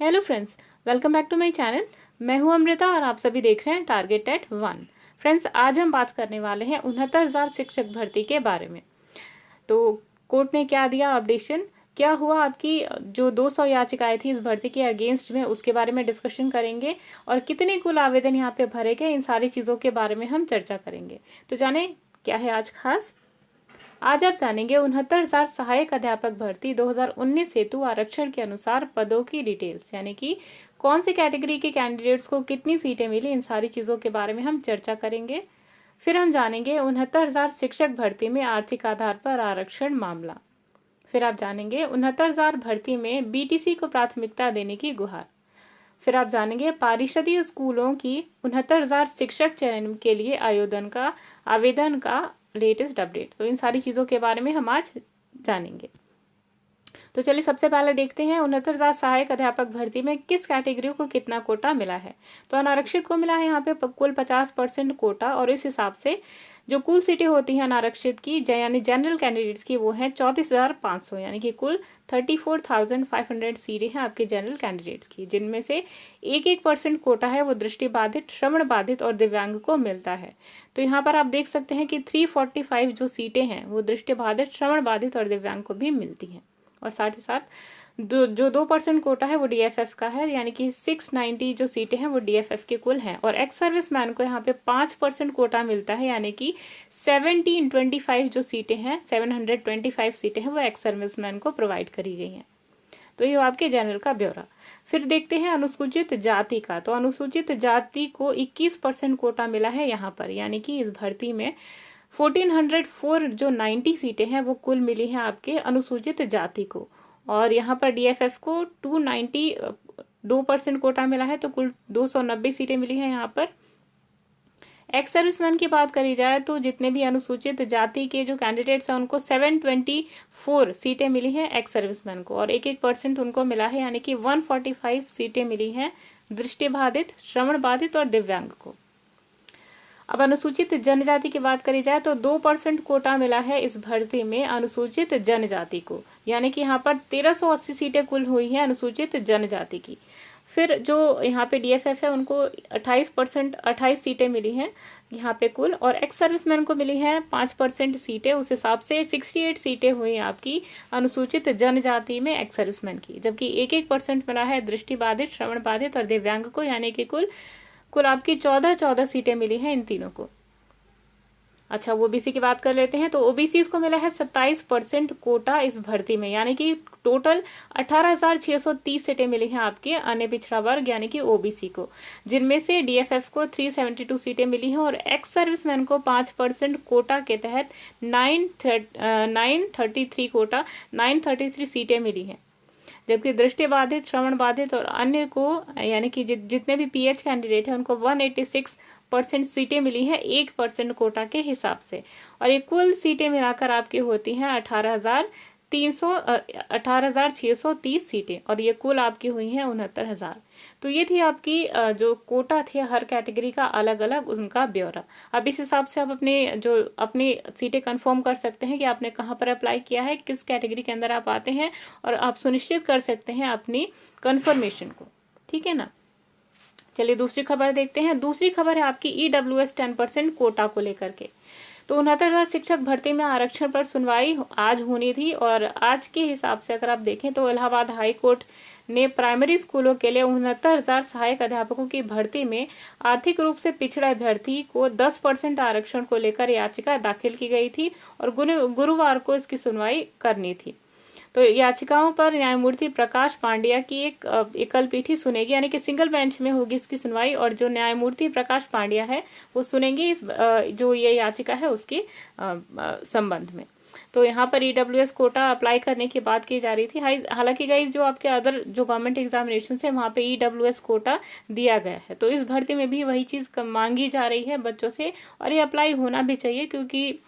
Hello friends, welcome back to my channel. मैं हूं अमृता और आप सभी देख रहे हैं टारगेट एट 1। फ्रेंड्स, आज हम बात करने वाले हैं 69,000 शिक्षक भर्ती के बारे में। तो कोर्ट ने क्या दिया अपडेशन, क्या हुआ, आपकी जो 200 याचिकाएं थी इस भर्ती के अगेंस्ट में, उसके बारे में डिस्कशन करेंगे और कितने कुल आवेदन यहाँ पे भरे गए, इन सारी चीजों के बारे में हम चर्चा करेंगे। तो जाने क्या है आज खास। आज आप जानेंगे 69,000 सहायक अध्यापक भर्ती 2019 हेतु आरक्षण के अनुसार पदों की डिटेल्स, यानी कि कौन सी कैटेगरी के कैंडिडेट्स को कितनी सीटें मिली, इन सारी चीजों के बारे में हम चर्चा करेंगे। फिर हम जानेंगे 69,000 शिक्षक भर्ती में आर्थिक आधार पर आरक्षण मामला। फिर आप जानेंगे 69,000 भर्ती में बीटीसी को प्राथमिकता देने की गुहार। फिर आप जानेंगे पारिषदीय स्कूलों की 69,000 शिक्षक चयन के लिए आवेदन का लेटेस्ट अपडेट। तो इन सारी चीजों के बारे में हम आज जानेंगे। तो चलिए सबसे पहले देखते हैं 69,000 सहायक अध्यापक भर्ती में किस कैटेगरी को कितना कोटा मिला है। तो अनारक्षित को मिला है यहाँ पे कुल 50% कोटा, और इस हिसाब से जो कुल सीटें होती हैं अनारक्षित की यानी जनरल कैंडिडेट्स की वो है 34,500, यानी कि कुल 34,500 सीटें हैं आपके जनरल कैंडिडेट्स की, जिनमें से 1% कोटा है वो दृष्टिबाधित, श्रवण बाधित और दिव्यांग को मिलता है। तो यहाँ पर आप देख सकते हैं कि 345 जो सीटें हैं वो दृष्टिबाधित, श्रवण बाधित और दिव्यांग को भी मिलती हैं। और साथ ही साथ जो 2% कोटा है वो डीएफएफ का है, यानी कि 690 जो सीटें हैं वो डीएफएफ के कुल हैं। और एक्स सर्विसमैन को यहाँ पे 5% कोटा मिलता है, यानी कि 1725 जो सीटें हैं, 725 सीटें हैं वो एक्स सर्विसमैन को प्रोवाइड करी गई हैं। तो ये आपके जनरल का ब्यौरा। फिर देखते हैं अनुसूचित जाति का। तो अनुसूचित जाति को 21% कोटा मिला है यहाँ पर, यानी कि इस भर्ती में 1404 जो 90 सीटें हैं वो कुल मिली हैं आपके अनुसूचित जाति को। और यहाँ पर डीएफएफ को 2% कोटा मिला है, तो कुल 290 सीटें मिली हैं यहाँ पर। एक्स सर्विसमैन की बात करी जाए तो जितने भी अनुसूचित जाति के जो कैंडिडेट्स हैं उनको 724 सीटें मिली हैं एक्स सर्विसमैन को, और 1% उनको मिला है, यानी कि 145 सीटें मिली हैं दृष्टिबाधित, श्रवण बाधित और दिव्यांग को। अब अनुसूचित जनजाति की बात करी जाए तो 2% कोटा मिला है इस भर्ती में अनुसूचित जनजाति को, यानी कि यहाँ पर 1380 सीटें कुल हुई हैं अनुसूचित जनजाति की। फिर जो यहाँ पे डीएफएफ है उनको 28 सीटें मिली हैं यहाँ पे कुल, और एक्स सर्विसमैन को मिली है 5% सीटें। उस हिसाब से 68 सीटें हुई आपकी अनुसूचित जनजाति में एक्स सर्विसमैन की, जबकि 1% मिला है दृष्टिबाधित, श्रवण बाधित और दिव्यांग को, यानी कि कुल आपकी 14 सीटें मिली हैं इन तीनों को। अच्छा, ओबीसी की बात कर लेते हैं। तो ओबीसी को मिला है 27% कोटा इस भर्ती में, यानी कि टोटल 18,630 सीटें मिली हैं आपके अन्य पिछड़ा वर्ग यानी कि ओबीसी को, जिनमें से डीएफएफ को 372 सीटें मिली हैं और एक्स सर्विसमैन को 5% कोटा के तहत 933 सीटें मिली हैं, जबकि दृष्टिबाधित, श्रवण बाधित और अन्य को यानी कि जितने भी पीएच कैंडिडेट हैं उनको 186% सीटें मिली हैं 1% कोटा के हिसाब से। और ये कुल सीटें मिलाकर आपकी होती हैं 18,630 सीटें, और ये कुल आपकी हुई हैं 69,000। तो ये थी आपकी जो कोटा थे हर कैटेगरी का अलग अलग उनका ब्यौरा। अब इस हिसाब से आप अपनी सीटें कंफर्म कर सकते हैं कि आपने कहाँ पर अप्लाई किया है, किस कैटेगरी के अंदर आप आते हैं, और आप सुनिश्चित कर सकते हैं अपनी कंफर्मेशन को। ठीक है ना। चलिए दूसरी खबर देखते हैं। दूसरी खबर है आपकी ईडब्ल्यूएस 10% कोटा को लेकर के। तो 69,000 शिक्षक भर्ती में आरक्षण पर सुनवाई आज होनी थी, और आज के हिसाब से अगर आप देखें तो इलाहाबाद हाई कोर्ट ने प्राइमरी स्कूलों के लिए 69,000 सहायक अध्यापकों की भर्ती में आर्थिक रूप से पिछड़ा अभ्यर्थी को 10% आरक्षण को लेकर याचिका दाखिल की गई थी, और गुरुवार को इसकी सुनवाई करनी थी। तो याचिकाओं पर न्यायमूर्ति प्रकाश पांड्या की एक एकल पीठ ही सुनेगी, यानी कि सिंगल बेंच में होगी इसकी सुनवाई, और जो न्यायमूर्ति प्रकाश पांड्या है वो सुनेंगे इस जो ये याचिका है उसके संबंध में। तो यहाँ पर ईडब्ल्यूएस कोटा अप्लाई करने की बात की जा रही थी। हालांकि गाइस जो आपके अदर जो गवर्नमेंट एग्जामिनेशन है वहाँ पे ईडब्ल्यूएस कोटा दिया गया है, तो इस भर्ती में भी वही चीज मांगी जा रही है बच्चों से, और ये अप्लाई होना भी चाहिए, क्योंकि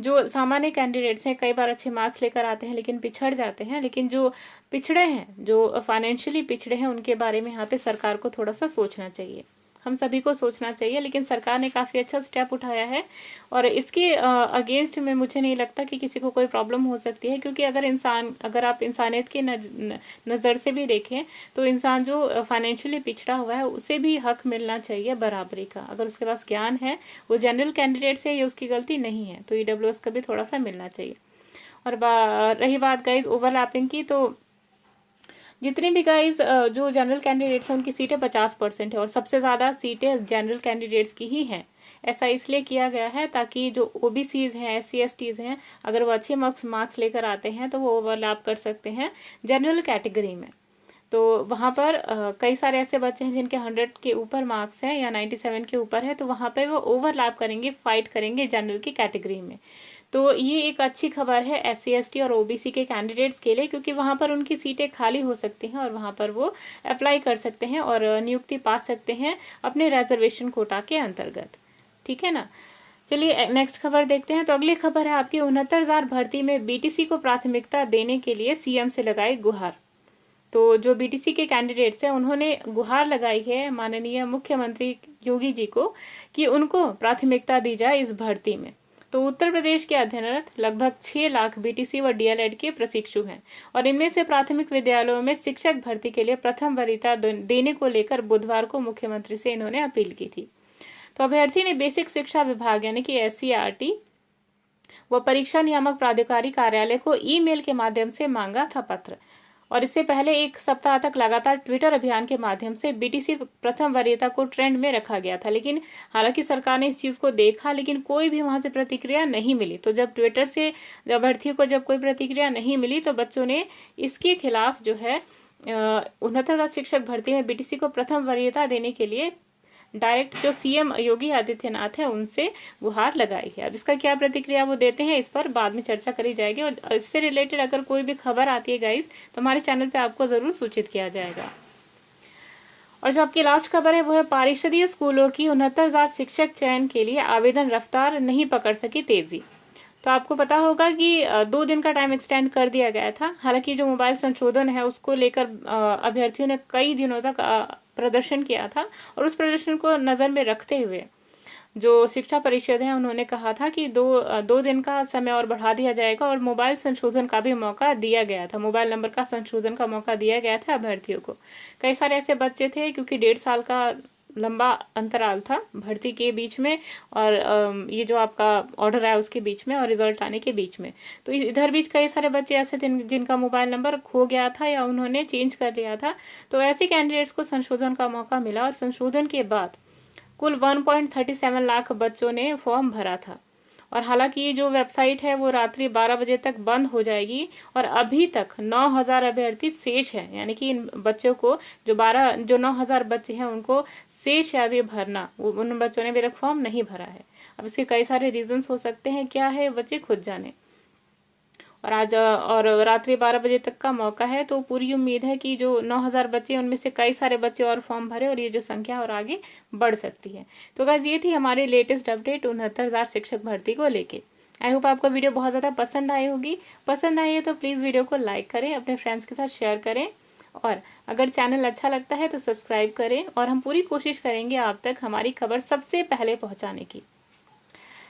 जो सामान्य कैंडिडेट्स हैं कई बार अच्छे मार्क्स लेकर आते हैं लेकिन पिछड़ जाते हैं, लेकिन जो पिछड़े हैं, जो फाइनेंशियली पिछड़े हैं, उनके बारे में यहाँ पे सरकार को थोड़ा सा सोचना चाहिए। हम सभी को सोचना चाहिए। लेकिन सरकार ने काफी अच्छा स्टेप उठाया है और इसके अगेंस्ट में मुझे नहीं लगता कि किसी को कोई प्रॉब्लम हो सकती है, क्योंकि अगर आप इंसानियत की नजर से भी देखें तो इंसान जो फाइनेंशियली पिछड़ा हुआ है उसे भी हक मिलना चाहिए बराबरी का। अगर उसके पास ज्ञान है, वो जनरल कैंडिडेट से, ये उसकी गलती नहीं है, तो ईडब्ल्यूएस का भी थोड़ा सा मिलना चाहिए। और रही बात गाइज ओवरलैपिंग की, तो जितने भी गाइज जो जनरल कैंडिडेट्स हैं उनकी सीटें 50% है और सबसे ज्यादा सीटें जनरल कैंडिडेट्स की ही हैं। ऐसा इसलिए किया गया है ताकि जो ओबीसीज हैं, SC/STs हैं, अगर वो अच्छे मार्क्स लेकर आते हैं तो वो ओवरलैप कर सकते हैं जनरल कैटेगरी में। तो वहां पर कई सारे ऐसे बच्चे हैं जिनके 100 के ऊपर मार्क्स हैं या 97 के ऊपर है, तो वहां पे वो ओवरलैप करेंगे, फाइट करेंगे जनरल की कैटेगरी में। तो ये एक अच्छी खबर है SC/ST और OBC के कैंडिडेट्स के लिए, क्योंकि वहां पर उनकी सीटें खाली हो सकती हैं और वहां पर वो अप्लाई कर सकते हैं और नियुक्ति पा सकते हैं अपने रिजर्वेशन कोटा के अंतर्गत। ठीक है ना। चलिए नेक्स्ट खबर देखते हैं। तो अगली खबर है आपकी 69,000 भर्ती में BTC को प्राथमिकता देने के लिए CM से लगाई गुहार। तो जो BTC के कैंडिडेट्स हैं उन्होंने गुहार लगाई है माननीय मुख्यमंत्री योगी जी को कि उनको प्राथमिकता दी जाए इस भर्ती में। तो उत्तर प्रदेश के अध्ययनरत लगभग 6 लाख BTC व DLED के प्रशिक्षु हैं और इनमें से प्राथमिक विद्यालयों में शिक्षक भर्ती के लिए प्रथम वरीयता देने को लेकर बुधवार को मुख्यमंत्री से इन्होंने अपील की थी। तो अभ्यर्थी ने बेसिक शिक्षा विभाग यानी कि SCERT व परीक्षा नियामक प्राधिकारी कार्यालय को ईमेल के माध्यम से मांगा था पत्र, और इससे पहले एक सप्ताह तक लगातार ट्विटर अभियान के माध्यम से BTC प्रथम वरीयता को ट्रेंड में रखा गया था। लेकिन हालांकि सरकार ने इस चीज को देखा, लेकिन कोई भी वहां से प्रतिक्रिया नहीं मिली। तो जब ट्विटर से अभ्यर्थियों को जब कोई प्रतिक्रिया नहीं मिली तो बच्चों ने इसके खिलाफ जो है 69 शिक्षक भर्ती में BTC को प्रथम वरीयता देने के लिए डायरेक्ट जो CM योगी आदित्यनाथ है उनसे गुहार लगाई है। अब इसका क्या प्रतिक्रिया वो देते हैं इस पर बाद में चर्चा करी जाएगी, और इससे रिलेटेड अगर कोई भी खबर आती है गाइज तो हमारे चैनल पे आपको जरूर सूचित किया जाएगा। और जो आपकी लास्ट खबर है वो है परिषदीय स्कूलों की 69,000 शिक्षक चयन के लिए आवेदन रफ्तार नहीं पकड़ सकी तेजी। तो आपको पता होगा कि 2 दिन का टाइम एक्सटेंड कर दिया गया था। हालांकि जो मोबाइल संशोधन है उसको लेकर अभ्यर्थियों ने कई दिनों तक प्रदर्शन किया था, और उस प्रदर्शन को नजर में रखते हुए जो शिक्षा परिषद है उन्होंने कहा था कि दो दिन का समय और बढ़ा दिया जाएगा और मोबाइल संशोधन का भी मौका दिया गया था, मोबाइल नंबर का संशोधन का मौका दिया गया था अभ्यर्थियों को। कई सारे ऐसे बच्चे थे क्योंकि 1.5 साल का लंबा अंतराल था भर्ती के बीच में और ये जो आपका ऑर्डर आया उसके बीच में और रिजल्ट आने के बीच में। तो इधर बीच कई सारे बच्चे ऐसे थे जिनका मोबाइल नंबर खो गया था या उन्होंने चेंज कर लिया था। तो ऐसे कैंडिडेट्स को संशोधन का मौका मिला और संशोधन के बाद कुल 1.37 लाख बच्चों ने फॉर्म भरा था। और हालांकि ये जो वेबसाइट है वो रात्रि 12 बजे तक बंद हो जाएगी और अभी तक 9,000 अभ्यर्थी शेष है, यानी कि इन बच्चों को जो 9,000 बच्चे हैं उनको शेष है अभी भरना, उन बच्चों ने अभी तक फॉर्म नहीं भरा है। अब इसके कई सारे रीजंस हो सकते हैं, क्या है बच्चे खुद जाने। और रात्रि 12 बजे तक का मौका है, तो पूरी उम्मीद है कि जो 9,000 बच्चे उनमें से कई सारे बच्चे और फॉर्म भरे और ये जो संख्या और आगे बढ़ सकती है। तो गाइस ये थी हमारी लेटेस्ट अपडेट 69,000 शिक्षक भर्ती को लेके। आई होप आपको वीडियो बहुत ज्यादा पसंद आई होगी। पसंद आई है तो प्लीज वीडियो को लाइक करें, अपने फ्रेंड्स के साथ शेयर करें, और अगर चैनल अच्छा लगता है तो सब्सक्राइब करें। और हम पूरी कोशिश करेंगे आप तक हमारी खबर सबसे पहले पहुंचाने की।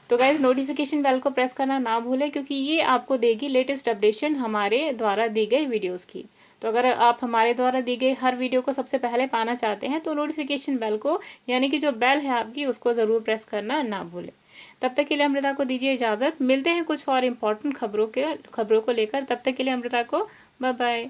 तो गाइज नोटिफिकेशन बेल को प्रेस करना ना भूलें, क्योंकि ये आपको देगी लेटेस्ट अपडेशन हमारे द्वारा दी गई वीडियोस की। तो अगर आप हमारे द्वारा दी गई हर वीडियो को सबसे पहले पाना चाहते हैं तो नोटिफिकेशन बेल को, यानी कि जो बेल है आपकी, उसको जरूर प्रेस करना ना भूलें। तब तक के लिए अमृता को दीजिए इजाजत। मिलते हैं कुछ और इम्पोर्टेंट खबरों को लेकर। तब तक के लिए अमृता को बाय बाय।